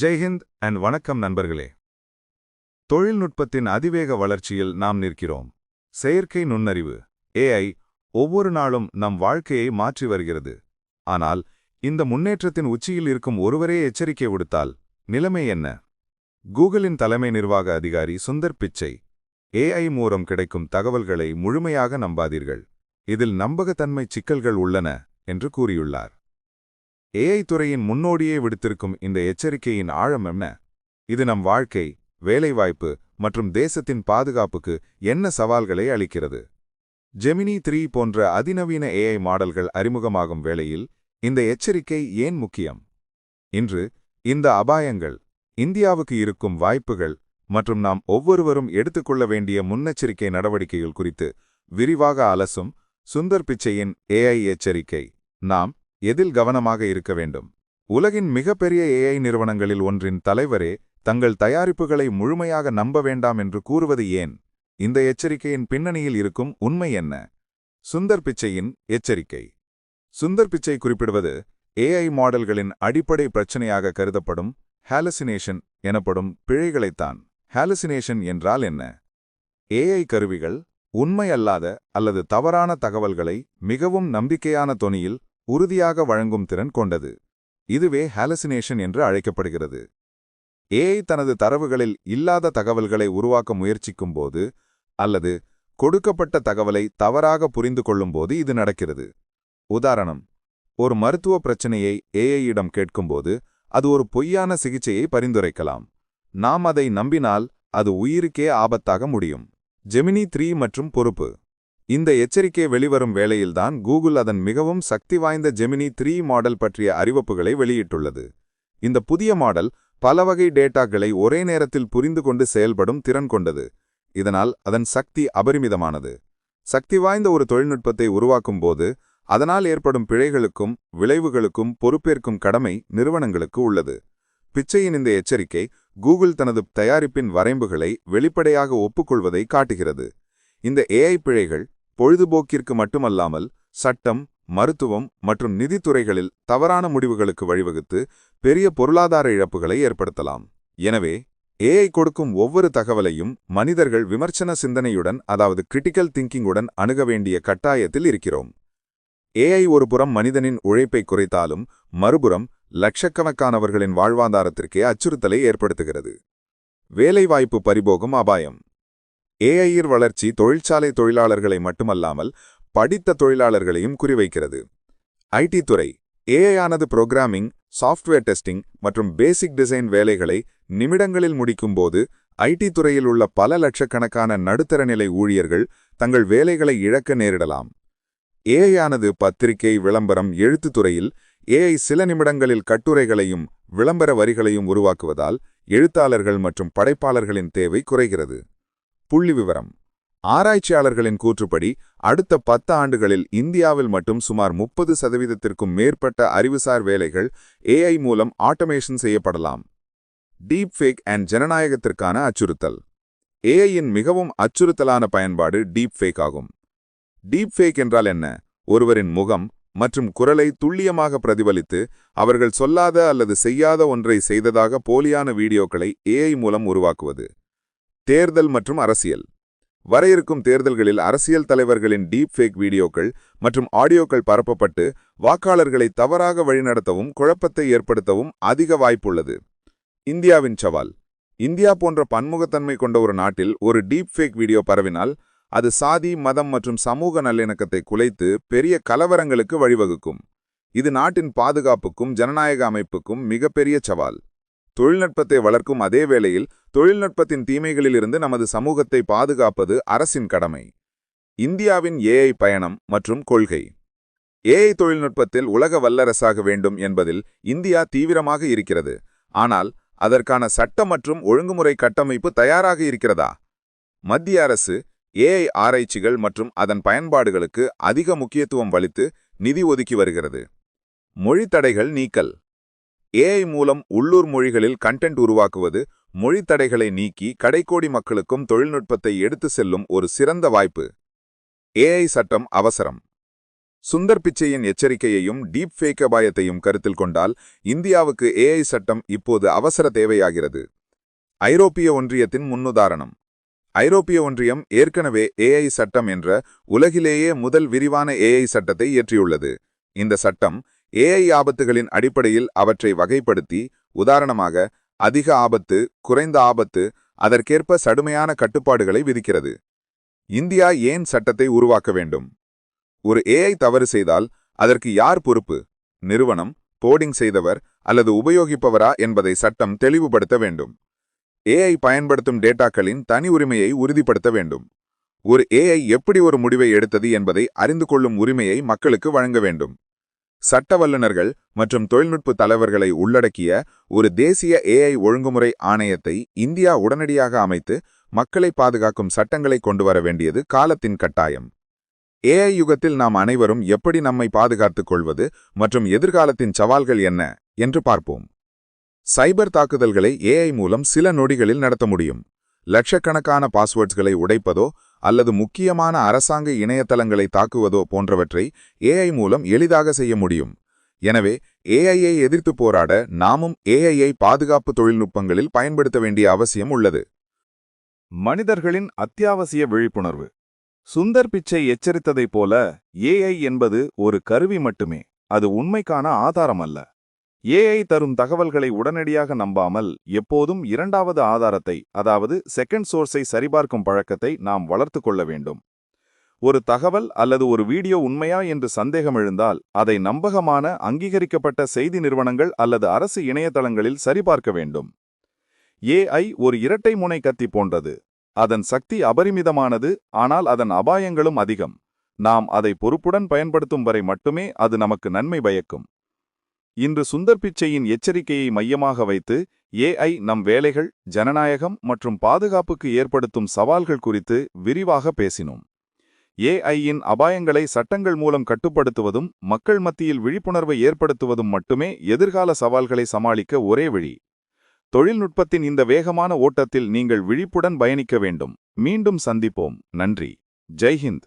ஜெய்ஹிந்த் and வணக்கம் நண்பர்களே. தொழில்நுட்பத்தின் அதிவேக வளர்ச்சியில் நாம் நிற்கிறோம். செயற்கை நுண்ணறிவு AI ஒவ்வொரு நாளும் நம் வாழ்க்கையை மாற்றி வருகிறது. ஆனால் இந்த முன்னேற்றத்தின் உச்சியில் இருக்கும் ஒருவரே எச்சரிக்கை விடுத்தால் நிலைமை என்ன? கூகுளின் தலைமை நிர்வாக அதிகாரி சுந்தர் பிச்சை, AI மூலம் கிடைக்கும் தகவல்களை முழுமையாக நம்பாதீர்கள், இதில் நம்பகத்தன்மை சிக்கல்கள் உள்ளன என்று கூறியுள்ளார். AI துறையின் முன்னோடியே விடுத்திருக்கும் இந்த எச்சரிக்கையின் ஆழம் என்ன? இது நம் வாழ்க்கை, வேலைவாய்ப்பு மற்றும் தேசத்தின் பாதுகாப்புக்கு என்ன சவால்களை அளிக்கிறது? ஜெமினி 3 போன்ற அதிநவீன AI மாடல்கள் அறிமுகமாகும் வேளையில் இந்த எச்சரிக்கை ஏன் முக்கியம்? இன்று இந்த அபாயங்கள், இந்தியாவுக்கு இருக்கும் வாய்ப்புகள் மற்றும் நாம் ஒவ்வொருவரும் எடுத்துக்கொள்ள வேண்டிய முன்னெச்சரிக்கை நடவடிக்கைகள் குறித்து விரிவாக அலசும் சுந்தர் பிச்சையின் AI எச்சரிக்கை. நாம் எதில் கவனமாக இருக்க வேண்டும்? உலகின் மிகப்பெரிய AI நிறுவனங்களில் ஒன்றின் தலைவரே தங்கள் தயாரிப்புகளை முழுமையாக நம்ப வேண்டாம் என்று கூறுவது ஏன்? இந்த எச்சரிக்கையின் பின்னணியில் இருக்கும் உண்மை என்ன? சுந்தர் பிச்சையின் எச்சரிக்கை. சுந்தர் பிச்சை குறிப்பிடுவது AI மாடல்களின் அடிப்படை பிரச்சனையாக கருதப்படும் ஹாலுசினேஷன் எனப்படும் பிழைகளைத்தான். ஹாலுசினேஷன் என்றால் என்ன? AI கருவிகள் உண்மையல்லாத அல்லது தவறான தகவல்களை மிகவும் நம்பிக்கையான தொனியில் உறுதியாக வழங்கும் திறன் கொண்டது. இதுவே ஹாலுசினேஷன் என்று அழைக்கப்படுகிறது. AI தனது தரவுகளில் இல்லாத தகவல்களை உருவாக்க முயற்சிக்கும்போது அல்லது கொடுக்கப்பட்ட தகவலை தவறாக புரிந்து கொள்ளும்போது இது நடக்கிறது. உதாரணம், ஒரு மருத்துவ பிரச்சனையை AI-இடம் கேட்கும்போது அது ஒரு பொய்யான சிகிச்சையை பரிந்துரைக்கலாம். நாம் அதை நம்பினால் அது உயிருக்கே ஆபத்தாக முடியும். ஜெமினி 3 மற்றும் பொறுப்பு. இந்த எச்சரிக்கை வெளிவரும் வேளையில்தான் கூகுள் அதன் மிகவும் சக்தி வாய்ந்த ஜெமினி 3 மாடல் பற்றிய அறிவிப்புகளை வெளியிட்டுள்ளது. இந்த புதிய மாடல் பல வகை டேட்டாக்களை ஒரே நேரத்தில் புரிந்து கொண்டு செயல்படும் திறன் கொண்டது. இதனால் அதன் சக்தி அபரிமிதமானது. சக்தி வாய்ந்த ஒரு தொழில்நுட்பத்தை உருவாக்கும் போது அதனால் ஏற்படும் பிழைகளுக்கும் விளைவுகளுக்கும் பொறுப்பேற்கும் கடமை நிறுவனங்களுக்கு உள்ளது. பிச்சையின் இந்த எச்சரிக்கை கூகுள் தனது தயாரிப்பின் வரம்புகளை வெளிப்படையாக ஒப்புக்கொள்வதை காட்டுகிறது. இந்த AI பிழைகள் பொழுதுபோக்கிற்கு மட்டுமல்லாமல் சட்டம், மருத்துவம் மற்றும் நிதித்துறைகளில் தவறான முடிவுகளுக்கு வழிவகுத்து பெரிய பொருளாதார இழப்புகளை ஏற்படுத்தலாம். எனவே AI கொடுக்கும் ஒவ்வொரு தகவலையும் மனிதர்கள் விமர்சன சிந்தனையுடன், அதாவது கிரிட்டிக்கல் திங்கிங்குடன் அணுக வேண்டிய கட்டாயத்தில் இருக்கிறோம். AI ஒருபுறம் மனிதனின் உழைப்பை குறைத்தாலும் மறுபுறம் லட்சக்கணக்கானவர்களின் வாழ்வாதாரத்திற்கே அச்சுறுத்தலை ஏற்படுத்துகிறது. வேலைவாய்ப்பு பறிபோகும் அபாயம். AI வளர்ச்சி தொழிற்சாலை தொழிலாளர்களை மட்டுமல்லாமல் படித்த தொழிலாளர்களையும் குறிவைக்கிறது. IT துறை AI-ஆனது புரோகிராமிங், சாஃப்ட்வேர் டெஸ்டிங் மற்றும் பேசிக் டிசைன் வேலைகளை நிமிடங்களில் முடிக்கும்போது IT துறையில் உள்ள பல லட்சக்கணக்கான நடுத்தரநிலை ஊழியர்கள் தங்கள் வேலைகளை இழக்க நேரிடலாம். AI-ஆனது பத்திரிகை, விளம்பரம், எழுத்துத் துறையில் AI சில நிமிடங்களில் கட்டுரைகளையும் விளம்பர வரிகளையும் உருவாக்குவதால் எழுத்தாளர்கள் மற்றும் படைப்பாளர்களின் தேவை குறைகிறது. புள்ளிவிவரம். ஆராய்ச்சியாளர்களின் கூற்றுப்படி அடுத்த 10 ஆண்டுகளில் இந்தியாவில் மட்டும் சுமார் 30% மேற்பட்ட அறிவுசார் வேலைகள் AI மூலம் ஆட்டோமேஷன் செய்யப்படலாம். டீப் ஃபேக் அண்ட் ஜனநாயகத்திற்கான அச்சுறுத்தல். AI-யின் மிகவும் அச்சுறுத்தலான பயன்பாடு டீப் ஃபேக் ஆகும். டீப் ஃபேக் என்றால் என்ன? ஒருவரின் முகம் மற்றும் குரலை துல்லியமாக பிரதிபலித்து அவர்கள் சொல்லாத அல்லது செய்யாத ஒன்றை செய்ததாக போலியான வீடியோக்களை AI மூலம் உருவாக்குவது. தேர்தல் மற்றும் அரசியல். வர இருக்கும் தேர்தல்களில் அரசியல் தலைவர்களின் டீப் ஃபேக் வீடியோக்கள் மற்றும் ஆடியோக்கள் பரப்பப்பட்டு வாக்காளர்களை தவறாக வழிநடத்தவும் குழப்பத்தை ஏற்படுத்தவும் அதிக வாய்ப்புள்ளது. இந்தியாவின் சவால். இந்தியா போன்ற பன்முகத்தன்மை கொண்ட ஒரு நாட்டில் ஒரு டீப் ஃபேக் வீடியோ பரவினால் அது சாதி, மதம் மற்றும் சமூக நல்லிணக்கத்தை குலைத்து பெரிய கலவரங்களுக்கு வழிவகுக்கும். இது நாட்டின் பாதுகாப்புக்கும் ஜனநாயக அமைப்புக்கும் மிகப்பெரிய சவால். தொழில்நுட்பத்தை வளர்க்கும் அதே வேளையில் தொழில்நுட்பத்தின் தீமைகளிலிருந்து நமது சமூகத்தை பாதுகாப்பது அரசின் கடமை. இந்தியாவின் AI பயணம் மற்றும் கொள்கை. AI தொழில்நுட்பத்தில் உலக வல்லரசாக வேண்டும் என்பதில் இந்தியா தீவிரமாக இருக்கிறது. ஆனால் அதற்கான சட்ட மற்றும் ஒழுங்குமுறை கட்டமைப்பு தயாராக இருக்கிறதா? மத்திய அரசு AI ஆராய்ச்சிகள் மற்றும் அதன் பயன்பாடுகளுக்கு அதிக முக்கியத்துவம் அளித்து நிதி ஒதுக்கி வருகிறது. மொழி தடைகள் நீக்கல். AI மூலம் உள்ளூர் மொழிகளில் கண்டென்ட் உருவாக்குவது மொழி தடைகளை நீக்கி கடைக்கோடி மக்களுக்கும் தொழில்நுட்பத்தை எடுத்து செல்லும் ஒரு சிறந்த வாய்ப்பு. AI சட்டம் அவசரம். சுந்தர் பிச்சையின் எச்சரிக்கையையும் டீப் ஃபேக் அபாயத்தையும் கருத்தில் கொண்டால் இந்தியாவுக்கு ஏஐ சட்டம் இப்போது அவசர தேவையாகிறது. ஐரோப்பிய ஒன்றியத்தின் முன்னுதாரணம். ஐரோப்பிய ஒன்றியம் ஏற்கனவே ஏஐ சட்டம் என்ற உலகிலேயே முதல் விரிவான ஏஐ சட்டத்தை இயற்றியுள்ளது. இந்த சட்டம் ஏஐ ஆபத்துகளின் அடிப்படையில் அவற்றை வகைப்படுத்தி, உதாரணமாக அதிக ஆபத்து, குறைந்த ஆபத்து, அதற்கேற்ப கடுமையான கட்டுப்பாடுகளை விதிக்கிறது. இந்தியா ஏன் சட்டத்தை உருவாக்க வேண்டும்? ஒரு ஏஐ தவறு செய்தால் அதற்கு யார் பொறுப்பு? நிறுவனம், கோடிங் செய்தவர் அல்லது உபயோகிப்பவரா என்பதை சட்டம் தெளிவுபடுத்த வேண்டும். ஏஐ பயன்படுத்தும் டேட்டாக்களின் தனி உரிமையை உறுதிப்படுத்த வேண்டும். ஒரு ஏஐ எப்படி ஒரு முடிவை எடுத்தது என்பதை அறிந்து கொள்ளும் உரிமையை மக்களுக்கு வழங்க வேண்டும். சட்ட வல்லுநர்கள் மற்றும் தொழில்நுட்ப தலைவர்களை உள்ளடக்கிய ஒரு தேசிய ஏஐ ஒழுங்குமுறை ஆணையத்தை இந்தியா உடனடியாக அமைத்து மக்களை பாதுகாக்கும் சட்டங்களை கொண்டு வர வேண்டியது காலத்தின் கட்டாயம். ஏஐ யுகத்தில் நாம் அனைவரும் எப்படி நம்மை பாதுகாத்துக் கொள்வது மற்றும் எதிர்காலத்தின் சவால்கள் என்ன என்று பார்ப்போம். சைபர் தாக்குதல்களை ஏஐ மூலம் சில நொடிகளில் நடத்த முடியும். லட்சக்கணக்கான பாஸ்வேர்ட்ஸ்களை உடைப்பதோ அல்லது முக்கியமான அரசாங்க இணையதளங்களை தாக்குவதோ போன்றவற்றை ஏஐ மூலம் எளிதாக செய்ய முடியும். எனவே ஏஐயை எதிர்த்து போராட நாமும் ஏஐயை பாதுகாப்பு தொழில்நுட்பங்களில் பயன்படுத்த வேண்டிய அவசியம் உள்ளது. மனிதர்களின் அத்தியாவசிய விழிப்புணர்வு. சுந்தர் பிச்சை எச்சரித்ததைப் போல ஏஐ என்பது ஒரு கருவி மட்டுமே, அது உண்மைக்கான ஆதாரம் அல்ல. ஏஐ தரும் தகவல்களை உடனடியாக நம்பாமல் எப்போதும் இரண்டாவது ஆதாரத்தை, அதாவது செகண்ட் சோர்ஸை சரிபார்க்கும் பழக்கத்தை நாம் வளர்த்து கொள்ள வேண்டும். ஒரு தகவல் அல்லது ஒரு வீடியோ உண்மையா என்று சந்தேகம் எழுந்தால் அதை நம்பகமான அங்கீகரிக்கப்பட்ட செய்தி நிறுவனங்கள் அல்லது அரசு இணையதளங்களில் சரிபார்க்க வேண்டும். ஏஐ ஒரு இரட்டை முனை கத்தி போன்றது. அதன் சக்தி அபரிமிதமானது, ஆனால் அதன் அபாயங்களும் அதிகம். நாம் அதை பொறுப்புடன் பயன்படுத்தும் வரை மட்டுமே அது நமக்கு நன்மை பயக்கும். இன்று சுந்தர் பிச்சையின் எச்சரிக்கையை மையமாக வைத்து ஏஐ நம் வேலைகள், ஜனநாயகம் மற்றும் பாதுகாப்புக்கு ஏற்படுத்தும் சவால்கள் குறித்து விரிவாக பேசினோம். ஏஐயின் அபாயங்களை சட்டங்கள் மூலம் கட்டுப்படுத்துவதும் மக்கள் மத்தியில் விழிப்புணர்வை ஏற்படுத்துவதும் மட்டுமே எதிர்கால சவால்களை சமாளிக்க ஒரே வழி. தொழில்நுட்பத்தின் இந்த வேகமான ஓட்டத்தில் நீங்கள் விழிப்புடன் பயணிக்க வேண்டும். மீண்டும் சந்திப்போம். நன்றி. ஜெய் ஹிந்த்.